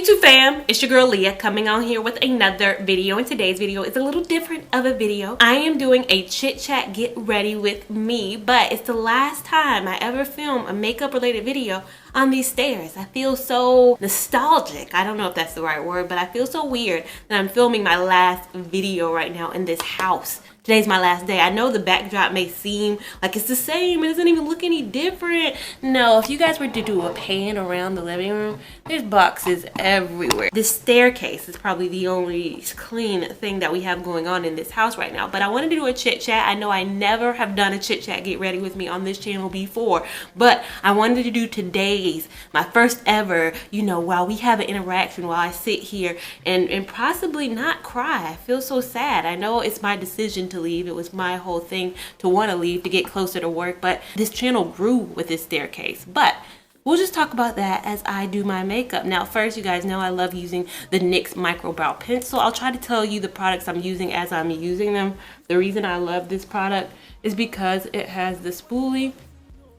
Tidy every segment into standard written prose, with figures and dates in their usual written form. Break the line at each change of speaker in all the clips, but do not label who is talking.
YouTube fam, it's your girl Leah coming on here with another video, and today's video is a little different of a video. I am doing a chit chat get ready with me, but it's the last time I ever film a makeup related video on these stairs. I feel so nostalgic. I don't know if that's the right word, but I feel so weird that I'm filming my last video right now in this house. Today's my last day. I know the backdrop may seem like it's the same. It doesn't even look any different. No, if you guys were to do a pan around the living room, there's boxes everywhere. This staircase is probably the only clean thing that we have going on in this house right now. But I wanted to do a chit chat. I know I never have done a chit chat get ready with me on this channel before, but I wanted to do today's, my first ever, while we have an interaction, while I sit here and possibly not cry. I feel so sad. I know it's my decision to leave. It was my whole thing to want to leave to get closer to work, but this channel grew with this staircase. But we'll just talk about that as I do my makeup. Now, first, you guys know I love using the NYX Micro Brow Pencil. I'll try to tell you the products I'm using as I'm using them. The reason I love this product is because it has the spoolie,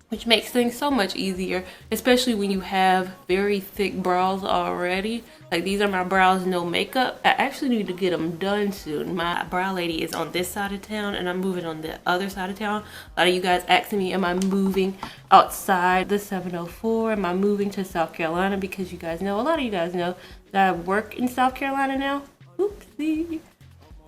which makes things so much easier, especially when you have very thick brows already. Like, these are my brows, no makeup. I actually need to get them done soon. My brow lady is on this side of town and I'm moving on the other side of town. A lot of you guys asking me, am I moving outside the 704? Am I moving to South Carolina? Because you guys know, a lot of you guys know that I work in South Carolina now. Oopsie.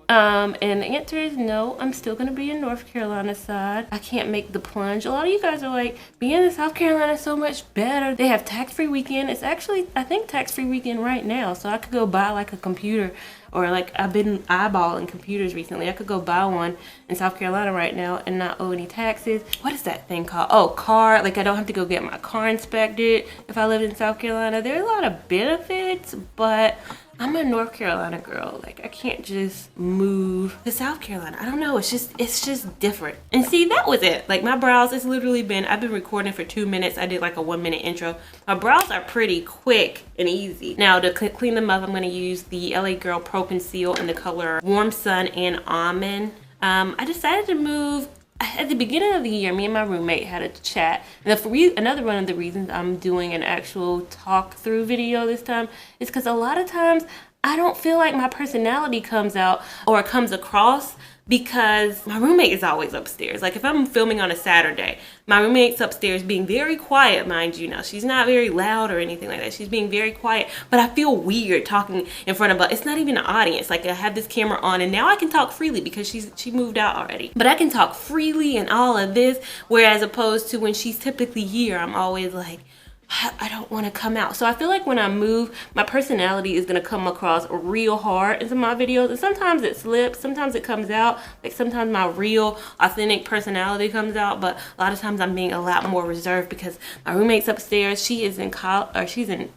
And the answer is no, I'm still going to be in North Carolina side. I can't make the plunge. A lot of you guys are like, being in South Carolina is so much better. They have tax-free weekend. It's actually, I think, tax-free weekend right now. So I could go buy like a computer, or like I've been eyeballing computers recently. I could go buy one in South Carolina right now and not owe any taxes. What is that thing called? Oh, car. Like, I don't have to go get my car inspected if I live in South Carolina. There are a lot of benefits, but I'm a North Carolina girl. Like, I can't just move to South Carolina. I don't know. It's just different. And see, that was it. Like, my brows, it's literally been, I've been recording for 2 minutes. I did like a 1-minute intro. My brows are pretty quick and easy. Now, to clean them up, I'm going to use the LA Girl Pro Conceal in the color Warm Sun and Almond. I decided to move at the beginning of the year. Me and my roommate had a chat, and another one of the reasons I'm doing an actual talk through video this time is because a lot of times I don't feel like my personality comes out or comes across because my roommate is always upstairs. Like, if I'm filming on a Saturday, my roommate's upstairs being very quiet, mind you. Now, she's not very loud or anything like that. She's being very quiet, but I feel weird talking in front of it's not even an audience. Like, I have this camera on and now I can talk freely because she moved out already. But I can talk freely and all of this, whereas opposed to when she's typically here, I'm always like, I don't want to come out. So I feel like when I move, my personality is going to come across real hard into my videos. And sometimes it slips, sometimes it comes out. Like, sometimes my real authentic personality comes out, but a lot of times I'm being a lot more reserved because my roommate's upstairs. She is in college, or she's in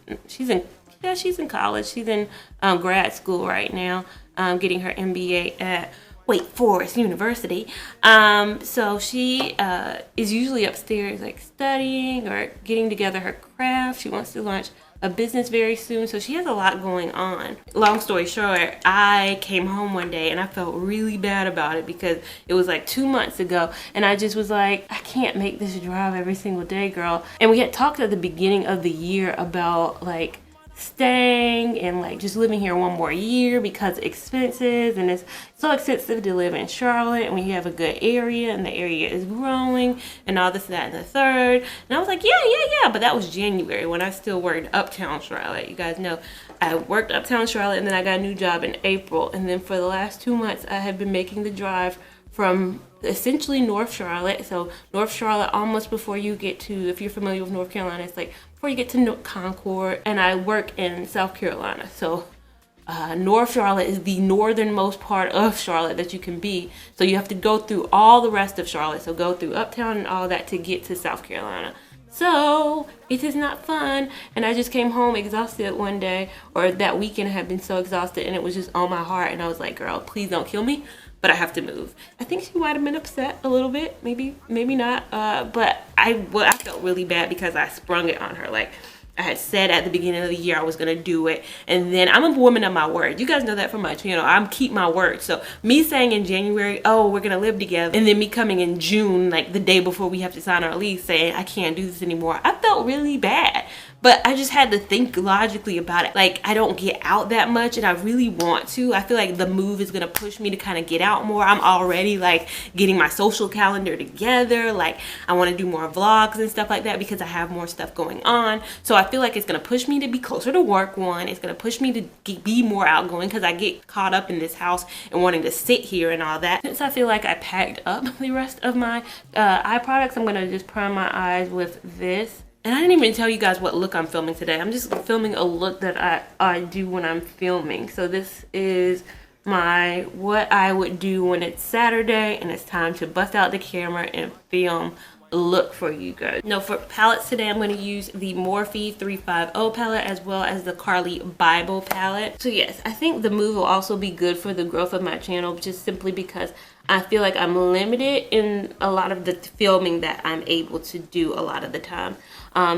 college. She's in grad school right now, getting her MBA at Wake Forest University. So she is usually upstairs, like, studying or getting together her craft. She wants to launch a business very soon, so she has a lot going on. Long story short, I came home one day and I felt really bad about it because it was like 2 months ago, and I just was like, I can't make this drive every single day, girl. And we had talked at the beginning of the year about, like, staying and, like, just living here one more year because expenses, and it's so expensive to live in Charlotte, and we have a good area and the area is growing and all this, that, and the third. And I was like, yeah, but that was January when I still worked uptown Charlotte. You guys know I worked uptown Charlotte, and then I got a new job in April, and then for the last 2 months I have been making the drive from essentially North Charlotte. So North Charlotte, almost before you get to, if you're familiar with North Carolina, it's like before you get to Concord, and I work in South Carolina. So North Charlotte is the northernmost part of Charlotte that you can be. So you have to go through all the rest of Charlotte. So go through uptown and all that to get to South Carolina. So it is not fun. And I just came home exhausted one day, or that weekend I had been so exhausted, and it was just on my heart. And I was like, girl, please don't kill me, but I have to move. I think she might have been upset a little bit, maybe not. But I felt really bad because I sprung it on her. Like, I had said at the beginning of the year I was gonna do it, and then I'm a woman of my word. You guys know that from my channel. I'm keep my word. So me saying in January, oh, we're gonna live together, and then me coming in June, like the day before we have to sign our lease, saying I can't do this anymore, I felt really bad. but I just had to think logically about it. Like, I don't get out that much, and I really want to. I feel like the move is gonna push me to kind of get out more. I'm already like getting my social calendar together. Like, I want to do more vlogs and stuff like that because I have more stuff going on. So I feel like it's gonna push me to be closer to work. One, it's gonna push me to be more outgoing because I get caught up in this house and wanting to sit here and all that. Since I feel like I packed up the rest of my eye products, I'm gonna just prime my eyes with this. And I didn't even tell you guys what look I'm filming today. I'm just filming a look that I do when I'm filming. So this is what I would do when it's Saturday and it's time to bust out the camera and film look for you guys. Now for palettes today, I'm going to use the Morphe 350 palette as well as the Carli Bybel palette. So yes, I think the move will also be good for the growth of my channel, just simply because I feel like I'm limited in a lot of the filming that I'm able to do a lot of the time.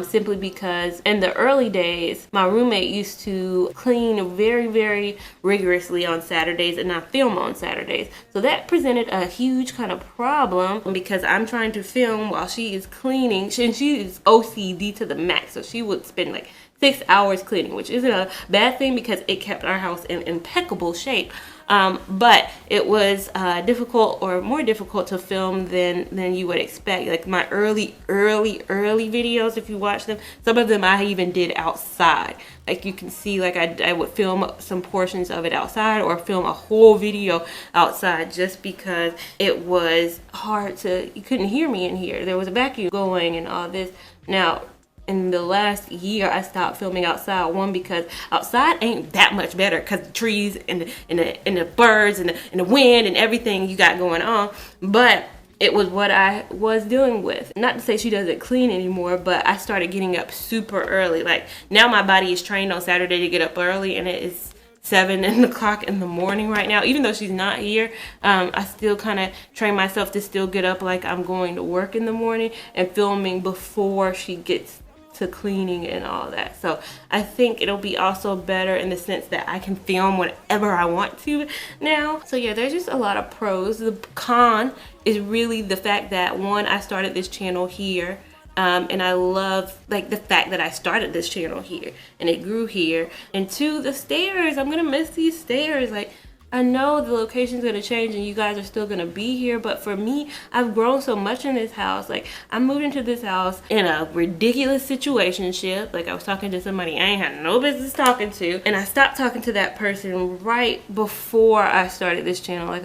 Simply because in the early days, my roommate used to clean very, very rigorously on Saturdays and not film on Saturdays. So that presented a huge kind of problem because I'm trying to film while she is cleaning. And she is OCD to the max. So she would spend like 6 hours cleaning, which isn't a bad thing because it kept our house in impeccable shape. But it was difficult, or more difficult to film than you would expect. Like my early videos, if you watch them, some of them I even did outside. Like you can see, like I would film some portions of it outside or film a whole video outside just because it was hard you couldn't hear me in here. There was a vacuum going and all this. Now, in the last year, I stopped filming outside. One, because outside ain't that much better because the trees and the birds and the wind and everything you got going on. But it was what I was dealing with. Not to say she doesn't clean anymore, but I started getting up super early. Like now my body is trained on Saturday to get up early, and it is 7 o'clock in the morning right now. Even though she's not here, I still kind of train myself to still get up like I'm going to work in the morning and filming before she gets to cleaning and all that. So I think it'll be also better in the sense that I can film whatever I want to now. So yeah, there's just a lot of pros. The con is really the fact that, one, I started this channel here. And I love like the fact that I started this channel here and it grew here. And two, the stairs. I'm gonna miss these stairs. Like, I know the location's gonna change and you guys are still gonna be here, but for me, I've grown so much in this house. Like, I moved into this house in a ridiculous situationship. Like, I was talking to somebody I ain't had no business talking to, and I stopped talking to that person right before I started this channel, like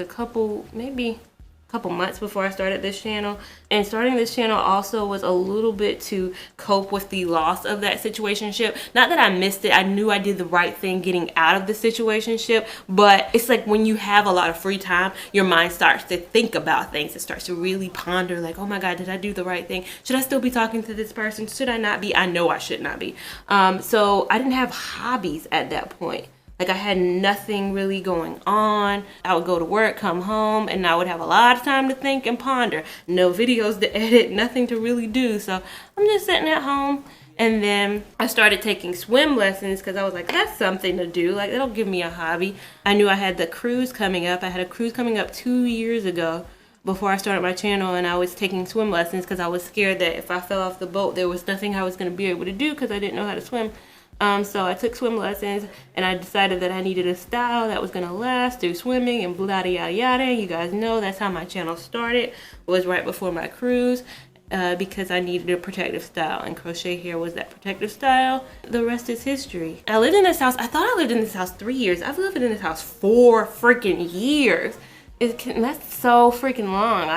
maybe a couple months before I started this channel. And starting this channel also was a little bit to cope with the loss of that situationship. Not that I missed it. I knew I did the right thing getting out of the situationship, but it's like when you have a lot of free time, your mind starts to think about things. It starts to really ponder, like, oh my God, did I do the right thing? Should I still be talking to this person? Should I not be? I know I should not be. So I didn't have hobbies at that point. Like, I had nothing really going on. I would go to work, come home, and I would have a lot of time to think and ponder. No videos to edit, nothing to really do. So I'm just sitting at home. And then I started taking swim lessons because I was like, that's something to do. Like, that'll give me a hobby. I knew I had the cruise coming up. I had a cruise coming up 2 years ago before I started my channel, and I was taking swim lessons because I was scared that if I fell off the boat, there was nothing I was going to be able to do because I didn't know how to swim. So I took swim lessons, and I decided that I needed a style that was going to last through swimming and blah, yada, yada. You guys know that's how my channel started, was right before my cruise, because I needed a protective style, and crochet hair was that protective style. The rest is history. I lived in this house. I thought I lived in this house 3 years. I've lived in this house 4 freaking years. That's so freaking long.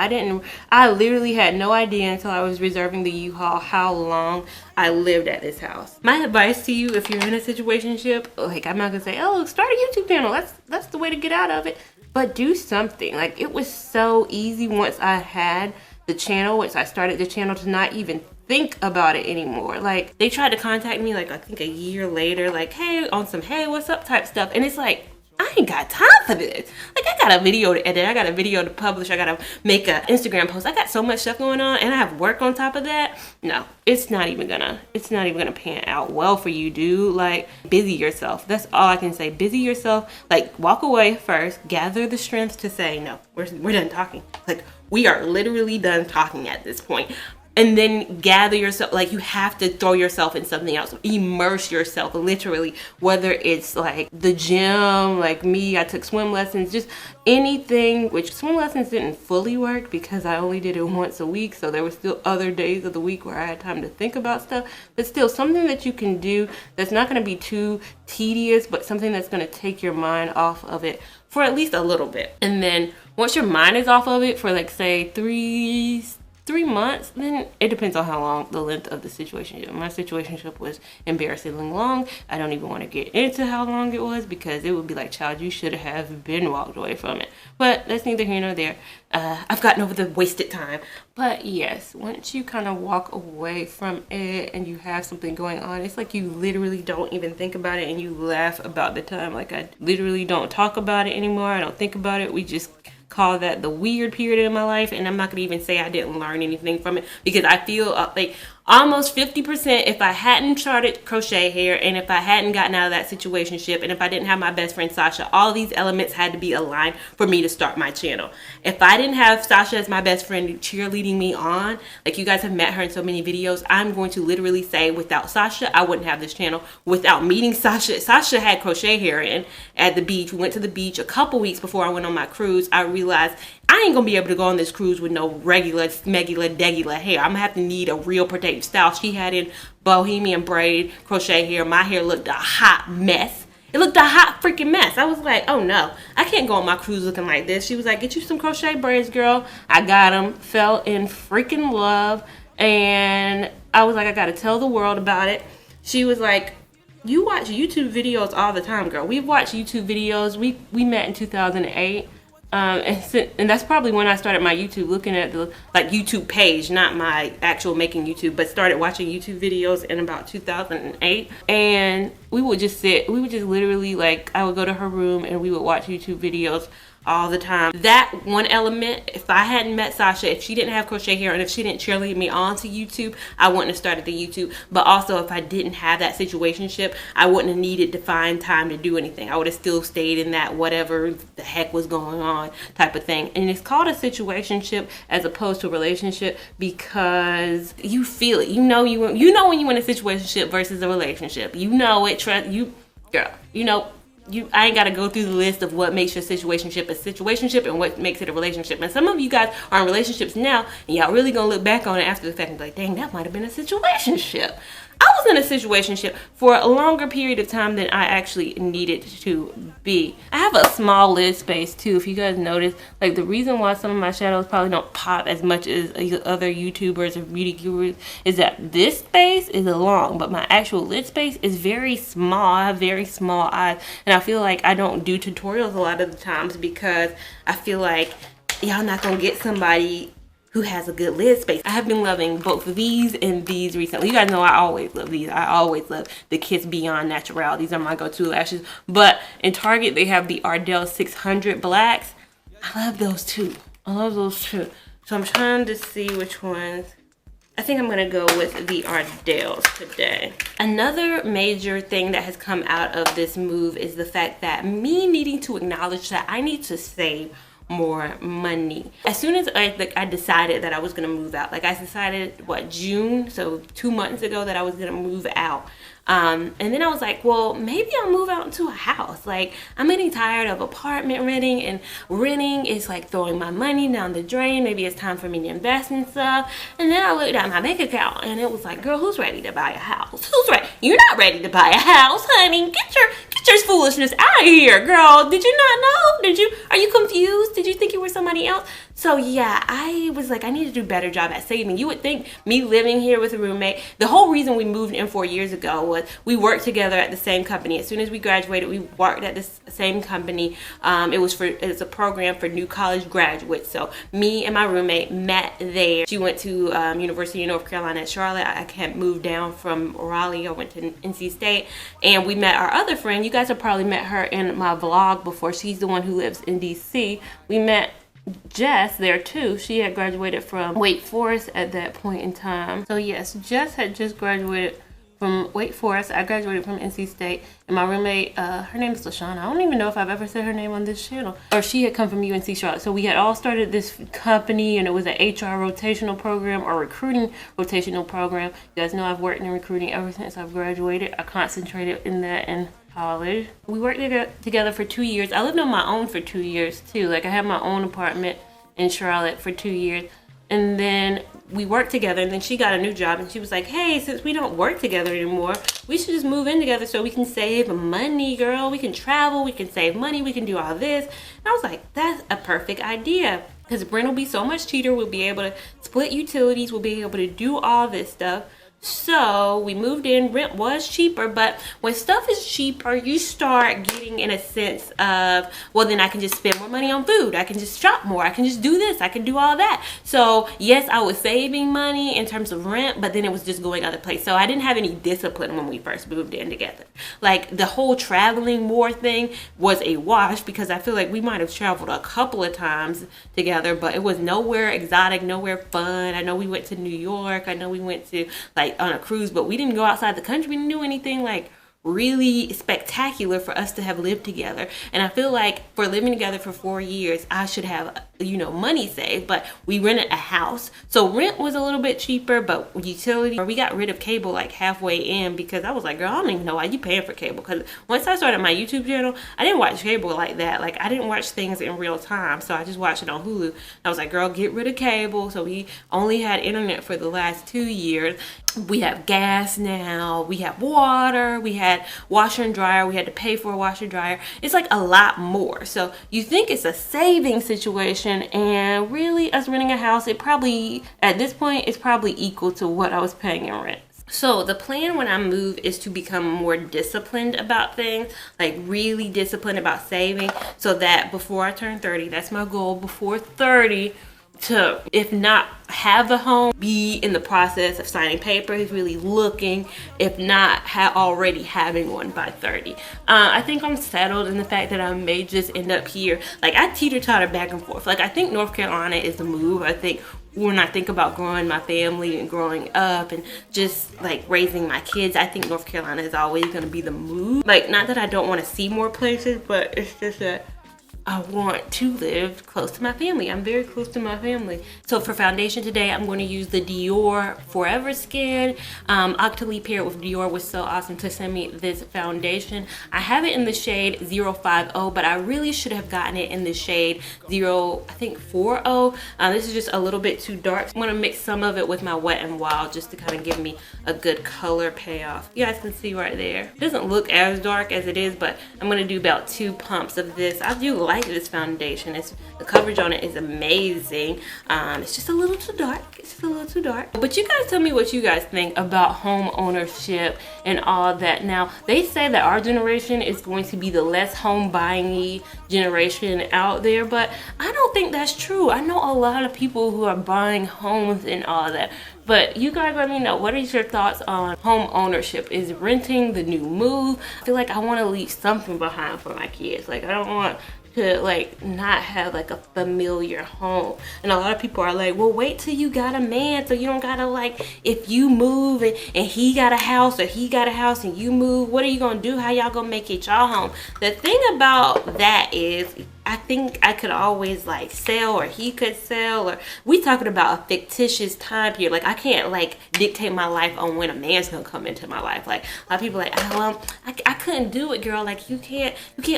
I literally had no idea until I was reserving the U-Haul how long I lived at this house. My advice to you, if you're in a situationship, like, I'm not gonna say, oh, start a YouTube channel. That's the way to get out of it. But do something. Like, it was so easy once I had the channel, once I started the channel, to not even think about it anymore. Like, they tried to contact me, like, I think a year later, like, hey, on some, hey, what's up type stuff. And it's like, I ain't got time for this. Like, I got a video to edit, I got a video to publish, I gotta make an Instagram post. I got so much stuff going on, and I have work on top of that. No, it's not even gonna pan out well for you, dude. Like, busy yourself. That's all I can say. Busy yourself. Like, walk away first, gather the strength to say, no, we're done talking. Like, we are literally done talking at this point. and then gather yourself. Like, you have to throw yourself in something else, immerse yourself literally, whether it's like the gym, like me, I took swim lessons, just anything. Which swim lessons didn't fully work because I only did it once a week, so there were still other days of the week where I had time to think about stuff. But still, something that you can do that's not going to be too tedious, but something that's going to take your mind off of it for at least a little bit. And then once your mind is off of it for, like, say 3 months, then it depends on how long, the length of the situationship. My situationship was embarrassingly long. I don't even want to get into how long it was, because it would be like, child, you should have been walked away from it. But that's neither here nor there. I've gotten over the wasted time. But yes, once you kind of walk away from it and you have something going on, it's like you literally don't even think about it, and you laugh about the time. Like, I literally don't talk about it anymore. I don't think about it. We just call that the weird period in my life, and I'm not gonna even say I didn't learn anything from it, because I feel like almost 50%, if I hadn't started crochet hair, and if I hadn't gotten out of that situationship, and if I didn't have my best friend Sasha, all these elements had to be aligned for me to start my channel. If I didn't have Sasha as my best friend cheerleading me on, like, you guys have met her in so many videos, I'm going to literally say, without Sasha, I wouldn't have this channel. Without meeting Sasha had crochet hair in at the beach. We went to the beach a couple weeks before I went on my cruise. I realized I ain't gonna be able to go on this cruise with no regular, smegular, degular hair. I'm gonna have to need a real protective style. She had in bohemian braid crochet hair. My hair looked a hot mess. It looked a hot freaking mess. I was like, oh no, I can't go on my cruise looking like this. She was like, get you some crochet braids, girl. I got them, fell in freaking love. And I was like, I gotta tell the world about it. She was like, you watch YouTube videos all the time, girl. We've watched YouTube videos. We met in 2008. And that's probably when I started my YouTube, looking at the YouTube page, not my actual making YouTube, but started watching YouTube videos in about 2008. And we would just literally, like, I would go to her room and we would watch YouTube videos all the time. That one element, if I hadn't met Sasha, if she didn't have crochet hair, and if she didn't cheerlead me on to YouTube, I wouldn't have started the YouTube. But also, if I didn't have that situationship, I wouldn't have needed to find time to do anything. I would have still stayed in that whatever the heck was going on type of thing. And it's called a situationship as opposed to a relationship, because you feel it. You know when you in a situationship versus a relationship. You know it. Girl. You know. I ain't got to go through the list of what makes your situationship a situationship and what makes it a relationship. And some of you guys are in relationships now, and y'all really gonna look back on it after the fact and be like, dang, that might have been a situationship. I was in a situationship for a longer period of time than I actually needed to be. I have a small lid space too, if you guys notice. Like, the reason why some of my shadows probably don't pop as much as other YouTubers or beauty gurus is that this space is long, but my actual lid space is very small. I have very small eyes, and I feel like I don't do tutorials a lot of the times because I feel like y'all not gonna get somebody who has a good lid space. I have been loving both these and these recently. You guys know I always love these. I always love the Kiss Beyond Natural. These are my go-to lashes. But in Target, they have the Ardell 600 blacks. I love those too. I love those too. So I'm trying to see which ones. I think I'm gonna go with the Ardells today. Another major thing that has come out of this move is the fact that me needing to acknowledge that I need to save more money. As soon as I decided that I was gonna move out, like, I decided June, so 2 months ago, that I was gonna move out. And then I was like, well, maybe I'll move out into a house. Like, I'm getting tired of apartment renting, and renting is like throwing my money down the drain. Maybe it's time for me to invest in stuff. And then I looked at my bank account, and it was like, girl, who's ready to buy a house? Who's ready? You're not ready to buy a house, honey. Get your foolishness out of here, girl. Did you not know? Are you confused? Did you think you were somebody else? So yeah, I was like, I need to do a better job at saving. You would think me living here with a roommate, the whole reason we moved in 4 years ago was we worked together at the same company. As soon as we graduated, we worked at the same company. It's a program for new college graduates. So me and my roommate met there. She went to University of North Carolina at Charlotte. I can't move down from Raleigh. I went to NC State, and we met our other friend. You guys have probably met her in my vlog before. She's the one who lives in DC. We met Jess there too. She had graduated from Wake Forest at that point in time. So yes, Jess had just graduated from Wake Forest. I graduated from NC State, and my roommate, her name is LaShawn. I don't even know if I've ever said her name on this channel. Or she had come from UNC Charlotte. So we had all started this company, and it was an HR rotational program or recruiting rotational program. You guys know I've worked in recruiting ever since I've graduated. I concentrated in that in college. We worked together for 2 years. I lived on my own for 2 years too. Like I had my own apartment in Charlotte for 2 years. And then we worked together, and then she got a new job, and she was like, hey, since we don't work together anymore, we should just move in together so we can save money, girl. We can travel, we can save money, we can do all this. And I was like, that's a perfect idea, because rent will be so much cheaper. We'll be able to split utilities. We'll be able to do all this stuff. So we moved in. Rent was cheaper, but when stuff is cheaper, you start getting in a sense of, well, then I can just spend more money on food. I can just shop more. I can just do this. I can do all that. So yes, I was saving money in terms of rent, but then it was just going other places. So I didn't have any discipline when we first moved in together. Like the whole traveling more thing was a wash, because I feel like we might have traveled a couple of times together, but it was nowhere exotic, nowhere fun. I know we went to New York. I know we went to like on a cruise, but we didn't go outside the country. We didn't do anything like really spectacular for us to have lived together. And I feel like for living together for 4 years, I should have, you know, money saved. But we rented a house, so rent was a little bit cheaper, but utility, or we got rid of cable like halfway in, because I was like, girl, I don't even know why you paying for cable. Because once I started my YouTube channel, I didn't watch cable like that. Like I didn't watch things in real time, so I just watched it on Hulu. I was like, girl, get rid of cable. So we only had internet for the last 2 years. We have gas now, we have water, we had washer and dryer, we had to pay for a washer and dryer. It's like a lot more. So you think it's a saving situation, and really us renting a house, it probably, at this point, it's probably equal to what I was paying in rent. So the plan when I move is to become more disciplined about things, like really disciplined about saving, so that before I turn 30, that's my goal, before 30, to, if not have a home, be in the process of signing papers, really looking, if not already having one by 30. I think I'm settled in the fact that I may just end up here. Like I teeter-totter back and forth. Like I think North Carolina is the move. I think when I think about growing my family and growing up and just like raising my kids, I think North Carolina is always going to be the move. Like not that I don't want to see more places, but it's just that I want to live close to my family. I'm very close to my family. So for foundation today, I'm going to use the Dior Forever Skin. Octoly paired with Dior was so awesome to send me this foundation. I have it in the shade 050, but I really should have gotten it in the shade 40. This is just a little bit too dark. I'm going to mix some of it with my Wet n Wild just to kind of give me a good color payoff. You guys can see right there. It doesn't look as dark as it is, but I'm going to do about 2 pumps of this. I do like this foundation. The coverage on it is amazing. It's just a little too dark. It's just a little too dark. But you guys tell me what you guys think about home ownership and all that. Now, they say that our generation is going to be the less home buying generation out there, but I don't think that's true. I know a lot of people who are buying homes and all that. But you guys let me know, what is your thoughts on home ownership? Is renting the new move? I feel like I want to leave something behind for my kids. Like I don't want to like not have like a familiar home. And a lot of people are like, well, wait till you got a man so you don't gotta, like, if you move and he got a house or he got a house and you move, what are you gonna do? How y'all gonna make it y'all home? The thing about that is I think I could always like sell, or he could sell, or we talking about a fictitious time period. Like I can't like dictate my life on when a man's gonna come into my life. Like a lot of people like, oh, well, I couldn't do it, girl. Like you can't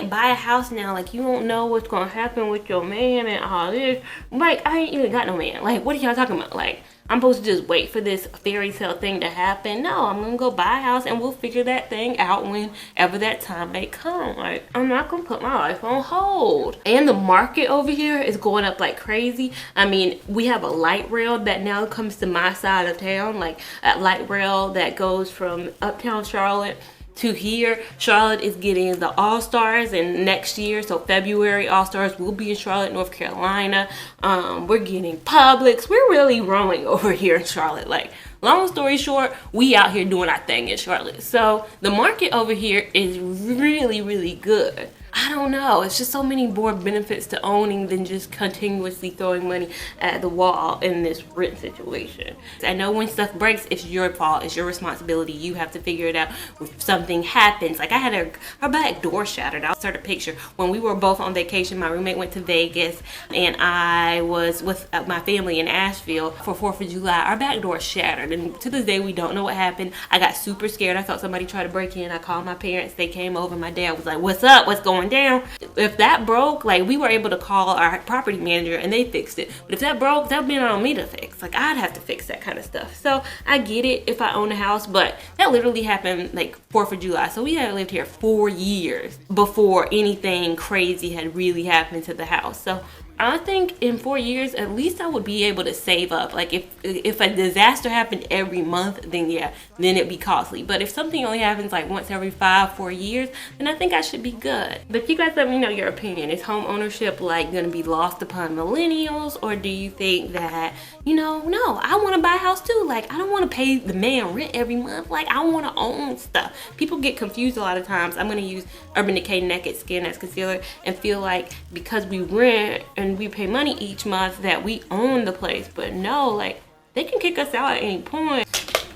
buy a house now. Like you don't know what's gonna happen with your man and all this. Like I ain't even got no man. Like what are y'all talking about? Like I'm supposed to just wait for this fairy tale thing to happen? No, I'm gonna go buy a house and we'll figure that thing out whenever that time may come. Like I'm not gonna put my life on hold. And the market over here is going up like crazy. I mean, we have a light rail that now comes to my side of town, like a light rail that goes from uptown Charlotte to here. Charlotte is getting the All-Stars, and next year, so February, All-Stars will be in Charlotte, North Carolina. We're getting Publix. We're really growing over here in Charlotte. Like, long story short, we out here doing our thing in Charlotte. So the market over here is really, really good. I don't know. It's just so many more benefits to owning than just continuously throwing money at the wall in this rent situation. I know when stuff breaks, it's your fault. It's your responsibility. You have to figure it out. If something happens, like I had her back door shattered. I'll start a picture. When we were both on vacation, my roommate went to Vegas and I was with my family in Asheville for 4th of July. Our back door shattered, and to this day we don't know what happened. I got super scared. I thought somebody tried to break in. I called my parents. They came over. My dad was like, "What's up? What's going down?" If that broke, like, we were able to call our property manager and they fixed it. But if that broke, that'd be on me to fix. Like, I'd have to fix that kind of stuff. So I get it if I own a house, but that literally happened like 4th of July. So we had lived here 4 years before anything crazy had really happened to the house. So I think in 4 years, at least I would be able to save up. Like, if a disaster happened every month, then yeah, then it'd be costly. But if something only happens like once every 4 years, then I think I should be good. But you guys let me know your opinion. Is home ownership like gonna be lost upon millennials, or do you think that, you know, no, I want to buy a house too. Like, I don't want to pay the man rent every month. Like, I want to own stuff. People get confused a lot of times. I'm gonna use Urban Decay Naked Skin as concealer and feel like because we rent and we pay money each month that we own the place. But no, like, they can kick us out at any point.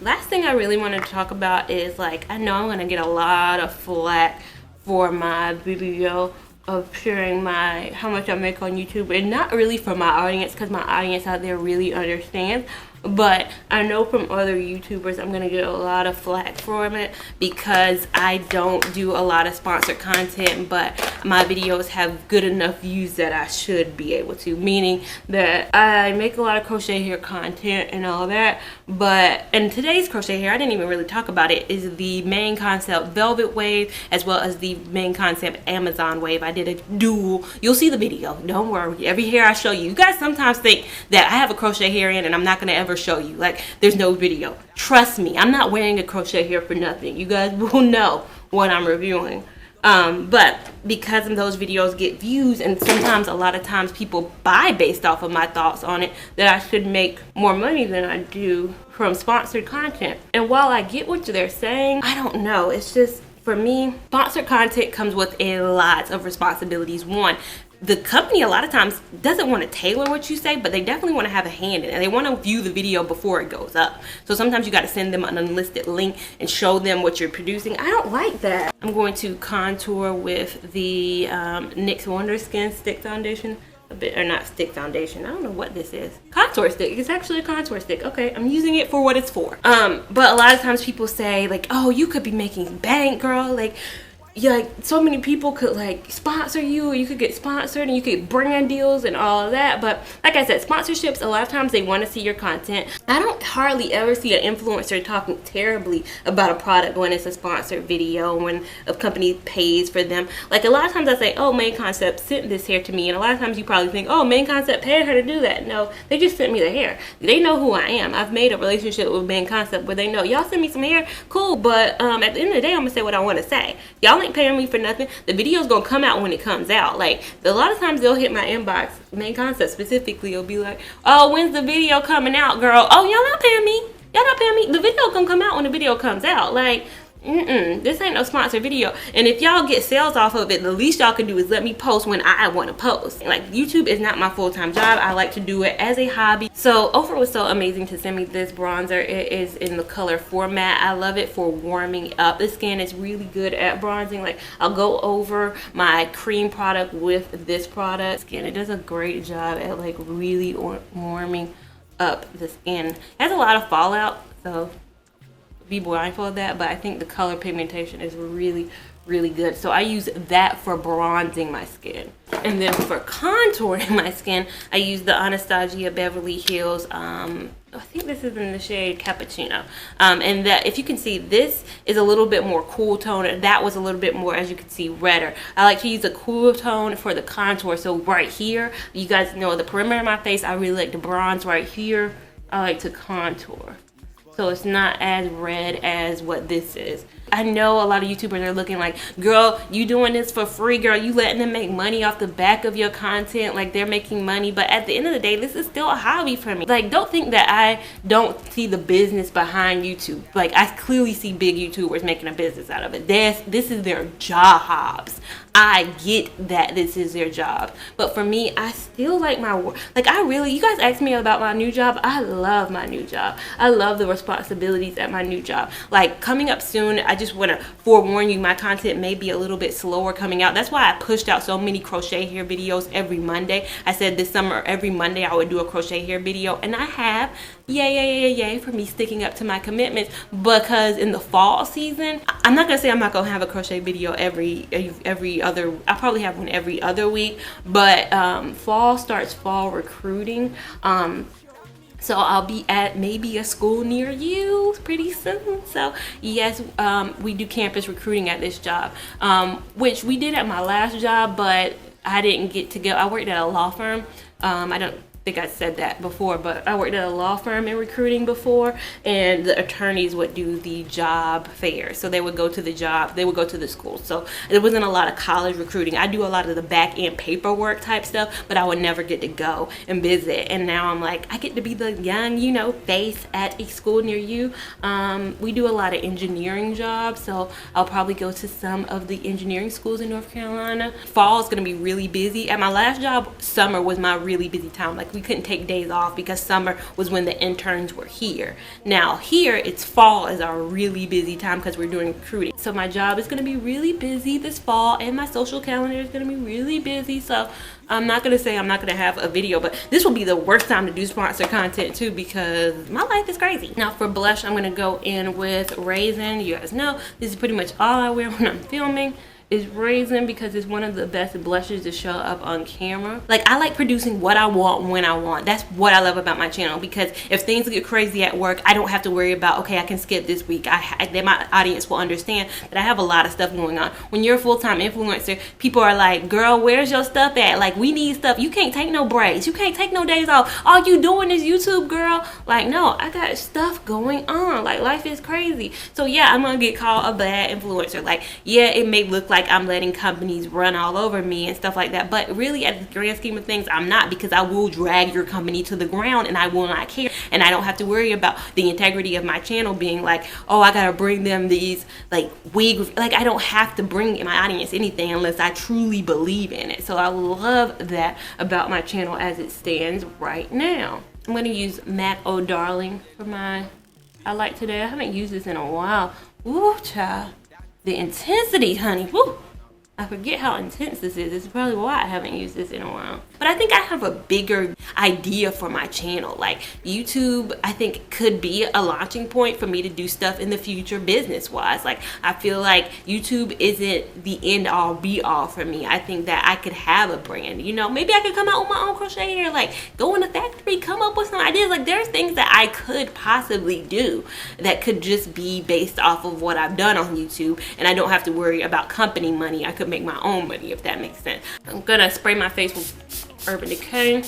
Last thing I really wanted to talk about is, like, I know I'm gonna get a lot of flack for my video of sharing how much I make on YouTube, and not really for my audience, because my audience out there really understands. But I know from other YouTubers I'm gonna get a lot of flack from it because I don't do a lot of sponsored content, but my videos have good enough views that I should be able to, meaning that I make a lot of crochet hair content and all that. But in today's crochet hair, I didn't even really talk about it, is the main concept velvet wave as well as the main concept Amazon wave. I did a dual. You'll see the video, don't worry. Every hair I show you, you guys sometimes think that I have a crochet hair in and I'm not gonna ever show you, like, there's no video. Trust me, I'm not wearing a crochet hair for nothing. You guys will know what I'm reviewing. But because those videos get views, and sometimes a lot of times people buy based off of my thoughts on it, that I should make more money than I do from sponsored content. And while I get what they're saying, I don't know. It's just, for me, sponsored content comes with a lot of responsibilities. One, the company a lot of times doesn't want to tailor what you say, but they definitely want to have a hand in it, and they want to view the video before it goes up. So sometimes you got to send them an unlisted link and show them what you're producing. I don't like that. I'm going to contour with the NYX Wonder Skin Stick Foundation. Or not stick foundation, I don't know what this is. Contour stick. It's actually a contour stick. Okay, I'm using it for what it's for. But a lot of times people say, like, oh, you could be making bank, girl. Like, yeah, like, so many people could, like, sponsor you, or you could get sponsored, and you could get brand deals and all of that. But like I said, sponsorships, a lot of times they want to see your content. I don't hardly ever see an influencer talking terribly about a product when it's a sponsored video, when a company pays for them. Like, a lot of times I say, oh, Main Concept sent this hair to me, and a lot of times you probably think, oh, Main Concept paid her to do that. No, they just sent me the hair. They know who I am. I've made a relationship with Main Concept where they know, y'all send me some hair, cool, but at the end of the day, I'm gonna say what I want to say. Y'all ain't paying me for nothing. The video's gonna come out when it comes out. Like, a lot of times they'll hit my inbox, Main Concept specifically, will be like, oh, when's the video coming out, girl? Oh, y'all not paying me. Y'all not paying me. The video gonna come out when the video comes out. Like, this ain't no sponsored video. And if y'all get sales off of it, the least y'all can do is let me post when I want to post. Like, YouTube is not my full-time job. I like to do it as a hobby. So Oprah was so amazing to send me this bronzer. It is in the color Format. I love it for warming up the skin. It's really good at bronzing. Like, I'll go over my cream product with this product. Skin, it does a great job at, like, really warming up the skin. It has a lot of fallout, so be mindful of that, but I think the color pigmentation is really, really good. So I use that for bronzing my skin. And then for contouring my skin, I use the Anastasia Beverly Hills, I think this is in the shade Cappuccino. And that, if you can see, this is a little bit more cool tone, and that was a little bit more, as you can see, redder. I like to use a cool tone for the contour. So right here, you guys know the perimeter of my face, I really like to bronze. Right here, I like to contour, so it's not as red as what this is. I know a lot of YouTubers are looking like, girl, you doing this for free, girl, you letting them make money off the back of your content, like they're making money. But at the end of the day, this is still a hobby for me. Like, don't think that I don't see the business behind YouTube. Like, I clearly see big YouTubers making a business out of it. This is their jobs. I get that this is their job, but for me, I still like my work. Like, you guys asked me about my new job. I love my new job. I love the responsibilities at my new job. Like, coming up soon, I just want to forewarn you, my content may be a little bit slower coming out. That's why I pushed out so many crochet hair videos every Monday. I said this summer, every Monday I would do a crochet hair video, and I have. Yay for me sticking up to my commitments, because in the fall season, I'm not gonna say I'm not gonna have a crochet video every other, I probably have one every other week, but fall starts fall recruiting. So I'll be at maybe a school near you pretty soon. So yes, we do campus recruiting at this job, which we did at my last job, but I didn't get to go. I worked at a law firm. I don't think I said that before, but I worked at a law firm in recruiting before, and the attorneys would do the job fair. So they would go to the job, they would go to the school. So there wasn't a lot of college recruiting. I do a lot of the back end paperwork type stuff, but I would never get to go and visit. And now I'm like, I get to be the young, face at a school near you. We do a lot of engineering jobs, so I'll probably go to some of the engineering schools in North Carolina. Fall is gonna be really busy. At my last job, summer was my really busy time. Like, we couldn't take days off because summer was when the interns were here. Now here, it's fall is our really busy time because we're doing recruiting. So my job is going to be really busy this fall, and my social calendar is going to be really busy. So I'm not going to say I'm not going to have a video, but this will be the worst time to do sponsored content too, because my life is crazy. Now for blush, I'm going to go in with Raisin. You guys know this is pretty much all I wear when I'm filming. Is Raisin, because it's one of the best blushes to show up on camera. Like, I like producing what I want when I want. That's what I love about my channel, because if things get crazy at work, I don't have to worry about, okay, I can skip this week. Then my audience will understand that I have a lot of stuff going on. When you're a full-time influencer, people are like, girl, where's your stuff at? Like, we need stuff. You can't take no breaks. You can't take no days off. All you doing is YouTube, girl. Like, no, I got stuff going on. Like, life is crazy. So yeah, I'm gonna get called a bad influencer. Like, yeah, it may look like I'm letting companies run all over me and stuff like that, but really, at the grand scheme of things, I'm not, because I will drag your company to the ground and I will not care, and I don't have to worry about the integrity of my channel being like, oh, I gotta bring them these like wig, like I don't have to bring my audience anything unless I truly believe in it. So I love that about my channel as it stands right now. I'm gonna use MAC Oh Darling for my highlight today. I haven't used this in a while. Ooh, child. The intensity, honey. Woo. I forget how intense this is. This is probably why I haven't used this in a while. But I think I have a bigger idea for my channel. Like, YouTube, I think, could be a launching point for me to do stuff in the future business-wise. Like, I feel like YouTube isn't the end-all, be-all for me. I think that I could have a brand. Maybe I could come out with my own crochet hair, like, go in a factory, come up with some ideas. Like, there's things that I could possibly do that could just be based off of what I've done on YouTube, and I don't have to worry about company money. I could make my own money, if that makes sense. I'm gonna spray my face with Urban Decay.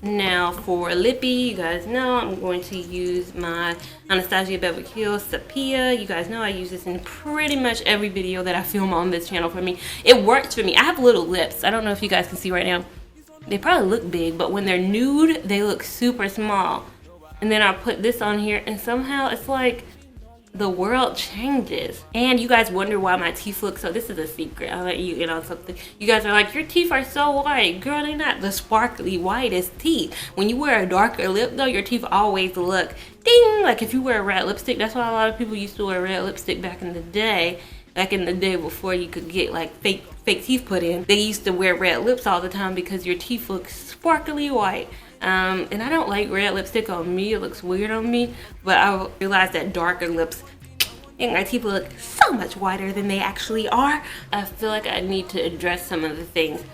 Now for lippy, you guys know I'm going to use my Anastasia Beverly Hills Sepia. You guys know I use this in pretty much every video that I film on this channel. For me, it works for me. I have little lips. I don't know if you guys can see right now. They probably look big, but when they're nude, they look super small. And then I put this on here, and somehow it's like the world changes. And you guys wonder why my teeth look so, this is a secret, I'll let you in on something. You guys are like, your teeth are so white. Girl, they're not the sparkly whitest teeth. When you wear a darker lip though, your teeth always look ding, like if you wear a red lipstick. That's why a lot of people used to wear red lipstick back in the day. Back in the day before you could get like fake teeth put in. They used to wear red lips all the time because your teeth look sparkly white. And I don't like red lipstick on me. It looks weird on me. But I realized that darker lips make my teeth look so much whiter than they actually are. I feel like I need to address some of the things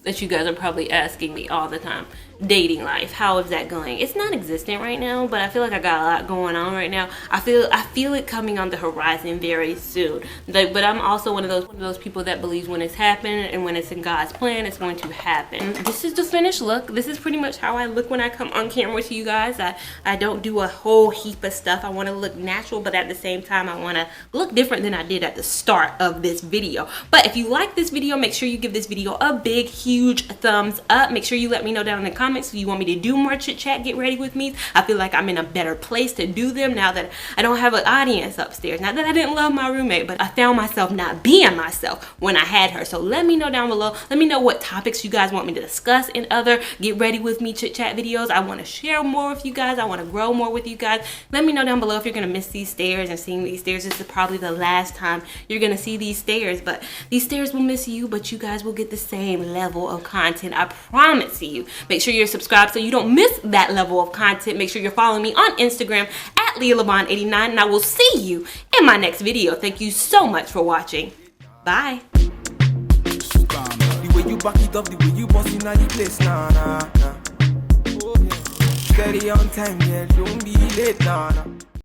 that you guys are probably asking me all the time. dating life, how is that going? It's not existent right now, but I feel like I got a lot going on right now. I feel it coming on the horizon very soon. But I'm also one of those people that believes when it's happening and when it's in God's plan, it's going to happen. This is the finished look. This is pretty much how I look when I come on camera to you guys. I don't do a whole heap of stuff. I want to look natural, but at the same time I want to look different than I did at the start of this video. But if you like this video, make sure you give this video a big huge thumbs up. Make sure you let me know down in the comments if you want me to do more chit chat get ready with me. I feel like I'm in a better place to do them now that I don't have an audience upstairs. Not that I didn't love my roommate, but I found myself not being myself when I had her. So let me know down below. Let me know what topics you guys want me to discuss in other get ready with me chit chat videos. I want to share more with you guys. I want to grow more with you guys. Let me know down below if you're gonna miss these stairs and seeing these stairs. This is probably the last time you're gonna see these stairs, but these stairs will miss you, but you guys will get the same level of content. I promise you. Make sure you're subscribed so you don't miss that level of content. Make sure you're following me on Instagram at LeahLaVon89, and I will see you in my next video. Thank you so much for watching. Bye.
The way you back it up, the way you boss in the place, nah. Steady on time, yeah, don't be late, nah.